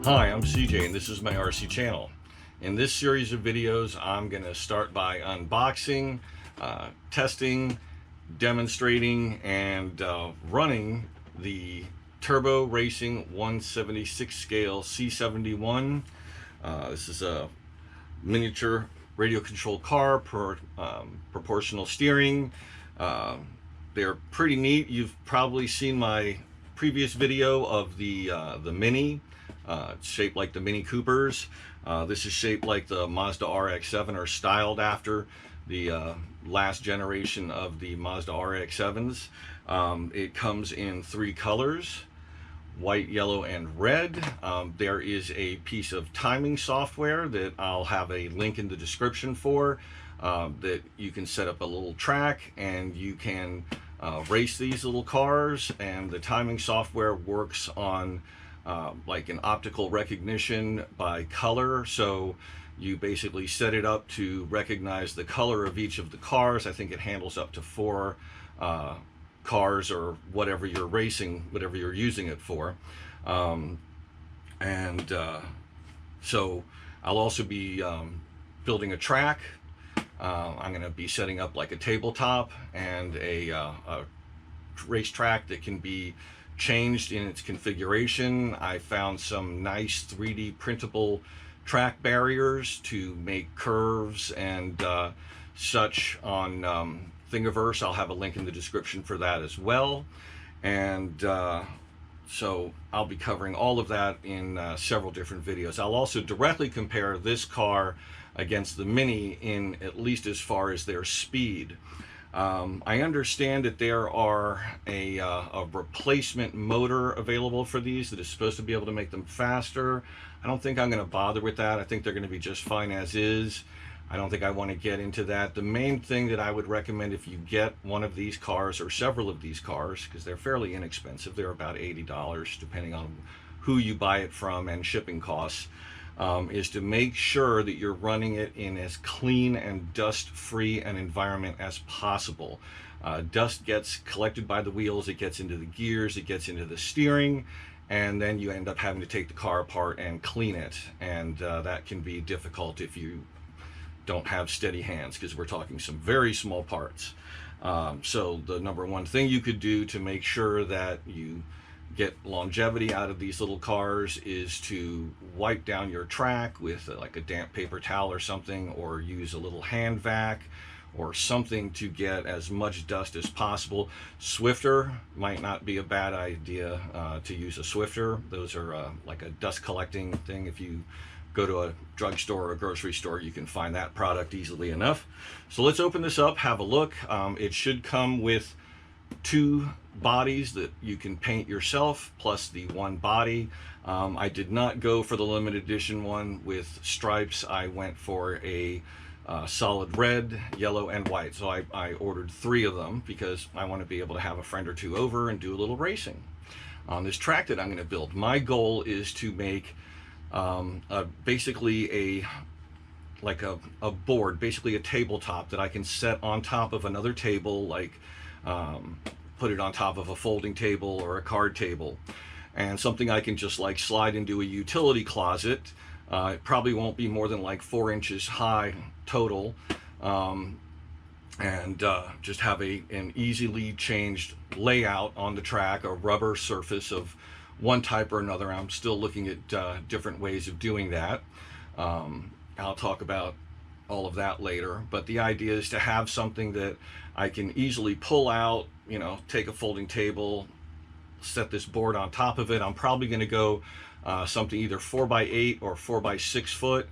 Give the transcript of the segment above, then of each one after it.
Hi, I'm CJ and this is my RC channel. In this series of videos, I'm going to start by unboxing, testing, demonstrating, and running the Turbo Racing 176 scale C71. This is a miniature radio controlled car, proportional steering. They're pretty neat. You've probably seen my previous video of the Mini. It's shaped like the Mini Coopers. This is shaped like the Mazda RX-7, or styled after the last generation of the Mazda RX-7s. It comes in 3 colors: white, yellow, and red. There is a piece of timing software that I'll have a link in the description for, that you can set up a little track and you can race these little cars, and the timing software works on like an optical recognition by color. So you basically set it up to recognize the color of each of the cars. I think it handles up to 4 cars, or whatever you're racing, whatever you're using it for. So I'll also be building a track. I'm going to be setting up like a tabletop and a racetrack that can be changed in its configuration. I found some nice 3D printable track barriers to make curves and such on Thingivers. I'll have a link in the description for that as well. And so I'll be covering all of that in several different videos. I'll also directly compare this car against the Mini, in at least as far as their speed. I understand that there are a replacement motor available for these that is supposed to be able to make them faster. I don't think I'm going to bother with that. I think they're going to be just fine as is. I don't think I want to get into that. The main thing that I would recommend, if you get one of these cars or several of these cars, because they're fairly inexpensive, they're about $80 depending on who you buy it from and shipping costs, is to make sure that you're running it in as clean and dust-free an environment as possible. Dust gets collected by the wheels, it gets into the gears, it gets into the steering, and then you end up having to take the car apart and clean it. And that can be difficult if you don't have steady hands, because we're talking some very small parts. So the number one thing you could do to make sure that you get longevity out of these little cars is to wipe down your track with like a damp paper towel or something, or use a little hand vac or something to get as much dust as possible. Swifter might not be a bad idea, to use a Swifter. Those are like a dust collecting thing. If you go to a drugstore or a grocery store, you can find that product easily enough. So let's open this up, have a look. It should come with 2 bodies that you can paint yourself, plus the 1 body. I did not go for the limited edition one with stripes. I went for a solid red, yellow, and white. So I ordered 3 of them because I want to be able to have a friend or 2 over and do a little racing on this track that I'm going to build. My goal is to make basically a board, basically a tabletop that I can set on top of another table, like put it on top of a folding table or a card table, and something I can just like slide into a utility closet. It probably won't be more than like 4 inches high total, and just have an easily changed layout on the track, a rubber surface of one type or another. I'm still looking at different ways of doing that. I'll talk about all of that later, but the idea is to have something that I can easily pull out, you know, take a folding table, set this board on top of it. I'm probably going to go something either 4x8 or 4x6 foot.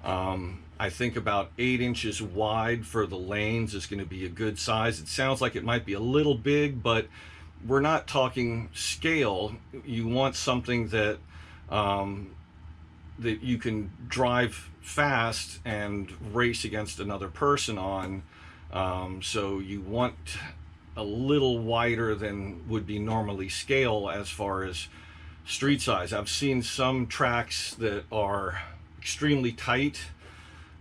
I think about 8 inches wide for the lanes is going to be a good size. It sounds like it might be a little big, but we're not talking scale. You want something that that you can drive fast and race against another person on. So you want a little wider than would be normally scale as far as street size. I've seen some tracks that are extremely tight,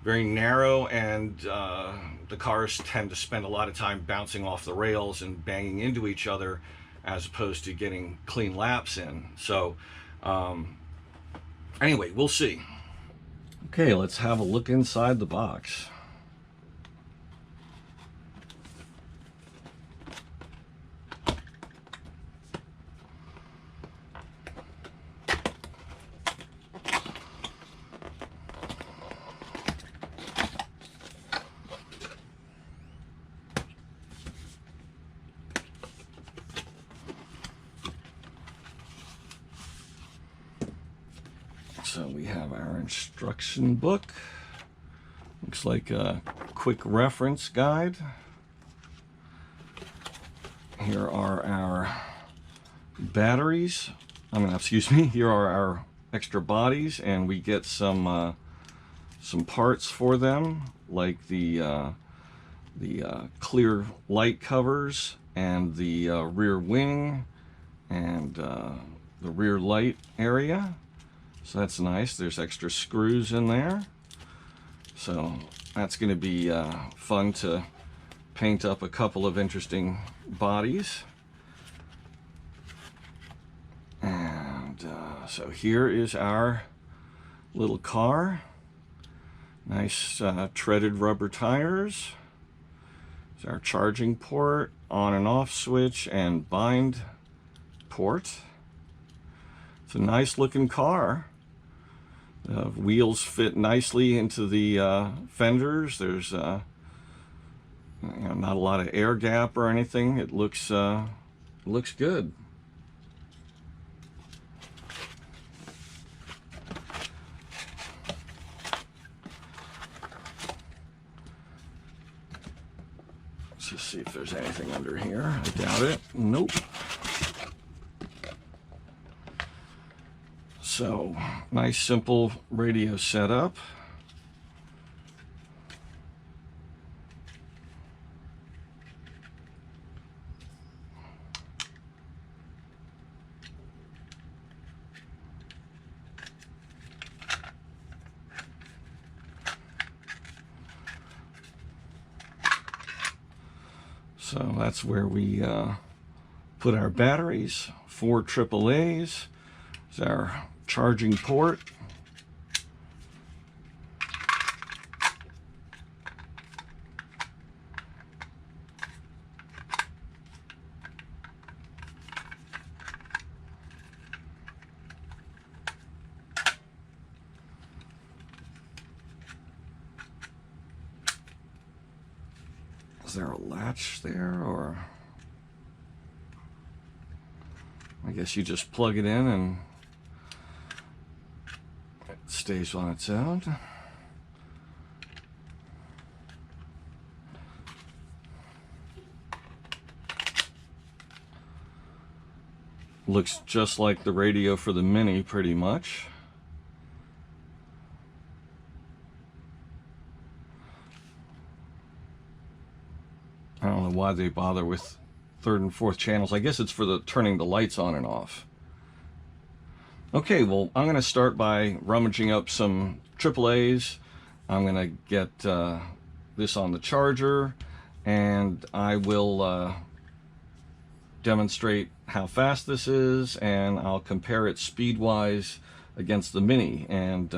very narrow, and the cars tend to spend a lot of time bouncing off the rails and banging into each other as opposed to getting clean laps in. So Anyway, we'll see. Okay, let's have a look inside the box. So we have our instruction book. Looks like a quick reference guide. Here are our batteries. Excuse me. Here are our extra bodies, and we get some parts for them, like the clear light covers and the rear wing and the rear light area. So that's nice. There's extra screws in there. So that's going to be fun to paint up a couple of interesting bodies. And so here is our little car. Nice treaded rubber tires. There's our charging port, on and off switch, and bind port. It's a nice looking car. Wheels fit nicely into the fenders. There's not a lot of air gap or anything. It looks good. Let's just see if there's anything under here. I doubt it. Nope. So, nice simple radio setup. So that's where we put our batteries, 4 AAAs. There's our charging port. Is there a latch there, or I guess you just plug it in and it stays on its own. Looks just like the radio for the Mini, pretty much. I don't know why they bother with 3rd and 4th channels. I guess it's for the turning the lights on and off. Okay, well, I'm going to start by rummaging up some AAAs. I'm going to get this on the charger, and I will demonstrate how fast this is, and I'll compare it speed-wise against the Mini, and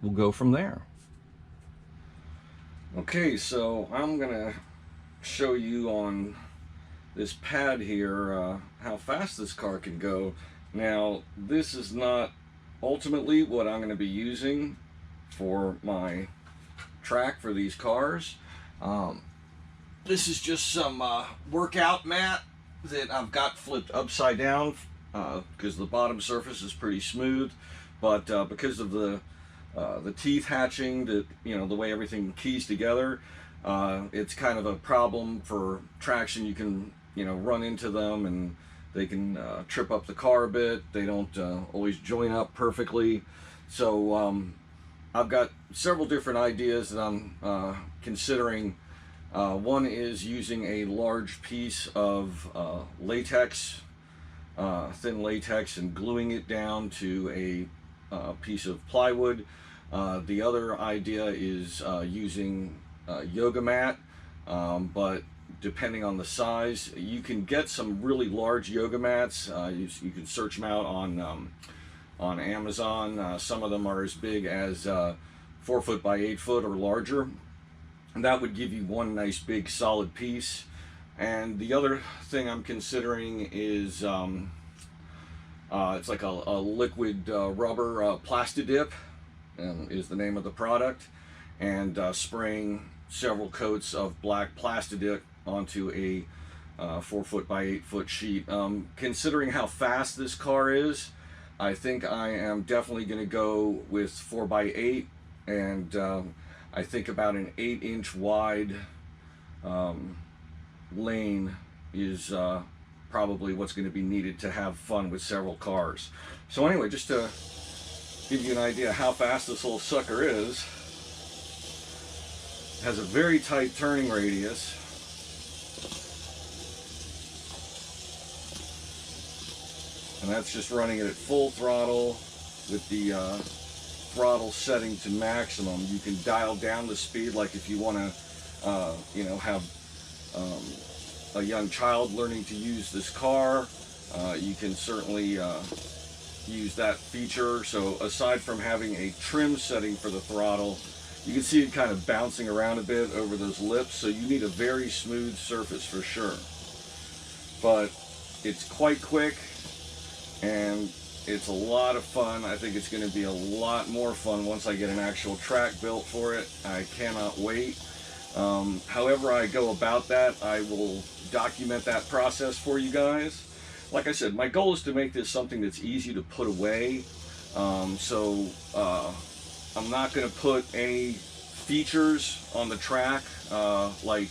we'll go from there. Okay, so I'm going to show you on this pad here how fast this car can go. Now, this is not ultimately what I'm going to be using for my track for these cars. This is just some workout mat that I've got flipped upside down because the bottom surface is pretty smooth, but because of the teeth hatching, that the way everything keys together, it's kind of a problem for traction. You can run into them and they can trip up the car a bit. They don't always join up perfectly. So I've got several different ideas that I'm considering. One is using a large piece of latex, thin latex, and gluing it down to a piece of plywood. The other idea is using yoga mat, but depending on the size, you can get some really large yoga mats. You can search them out on on Amazon. Some of them are as big as 4 foot by 8 foot or larger, and that would give you one nice big solid piece. And the other thing I'm considering is it's like a liquid rubber Plastidip is the name of the product, and spraying several coats of black Plastidip onto a 4 foot by 8 foot sheet. Considering how fast this car is, I think I am definitely going to go with 4 by 8, and I think about an 8-inch wide lane is probably what's going to be needed to have fun with several cars. So anyway, just to give you an idea how fast this little sucker is, it has a very tight turning radius. And that's just running it at full throttle with the throttle setting to maximum. You can dial down the speed, like if you want to, you know, have a young child learning to use this car, you can certainly use that feature. So aside from having a trim setting for the throttle, you can see it kind of bouncing around a bit over those lips, so you need a very smooth surface for sure. But it's quite quick, and it's a lot of fun. I think it's going to be a lot more fun once I get an actual track built for it. I cannot wait. However I go about that, I will document that process for you guys. Like I said, my goal is to make this something that's easy to put away. So I'm not going to put any features on the track, like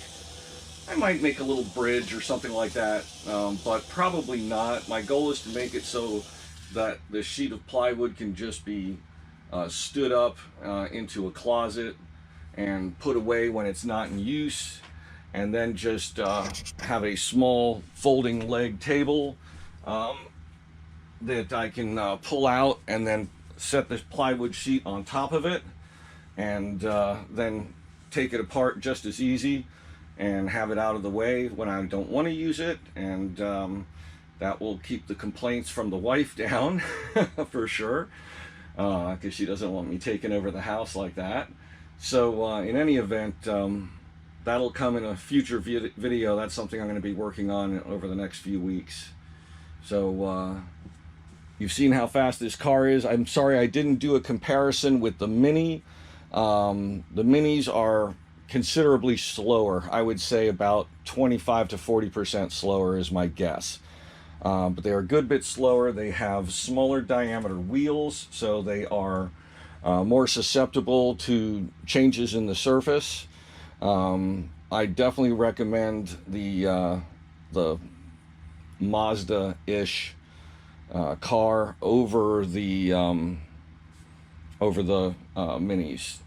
I might make a little bridge or something like that, but probably not. My goal is to make it so that the sheet of plywood can just be stood up into a closet and put away when it's not in use, and then just have a small folding leg table that I can pull out and then set this plywood sheet on top of it, and then take it apart just as easy and have it out of the way when I don't want to use it. And that will keep the complaints from the wife down for sure, because she doesn't want me taking over the house like that. So in any event, that'll come in a future video. That's something I'm going to be working on over the next few weeks. So you've seen how fast this car is. I'm sorry I didn't do a comparison with the Mini. The Minis are considerably slower. I would say about 25 to 40% slower is my guess. But they are a good bit slower. They have smaller diameter wheels, so they are more susceptible to changes in the surface. I definitely recommend the Mazda-ish car over the Minis.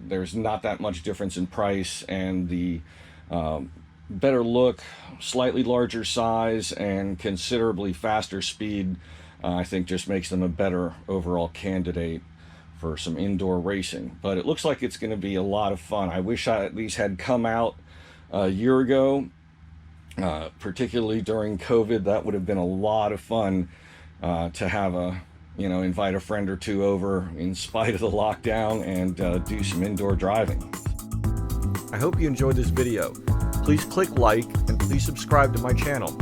There's not that much difference in price, and the better look, slightly larger size, and considerably faster speed, I think just makes them a better overall candidate for some indoor racing. But it looks like it's going to be a lot of fun. I wish these had come out a year ago, particularly during COVID. That would have been a lot of fun to have invite a friend or two over in spite of the lockdown and do some indoor driving. I hope you enjoyed this video. Please click like and please subscribe to my channel.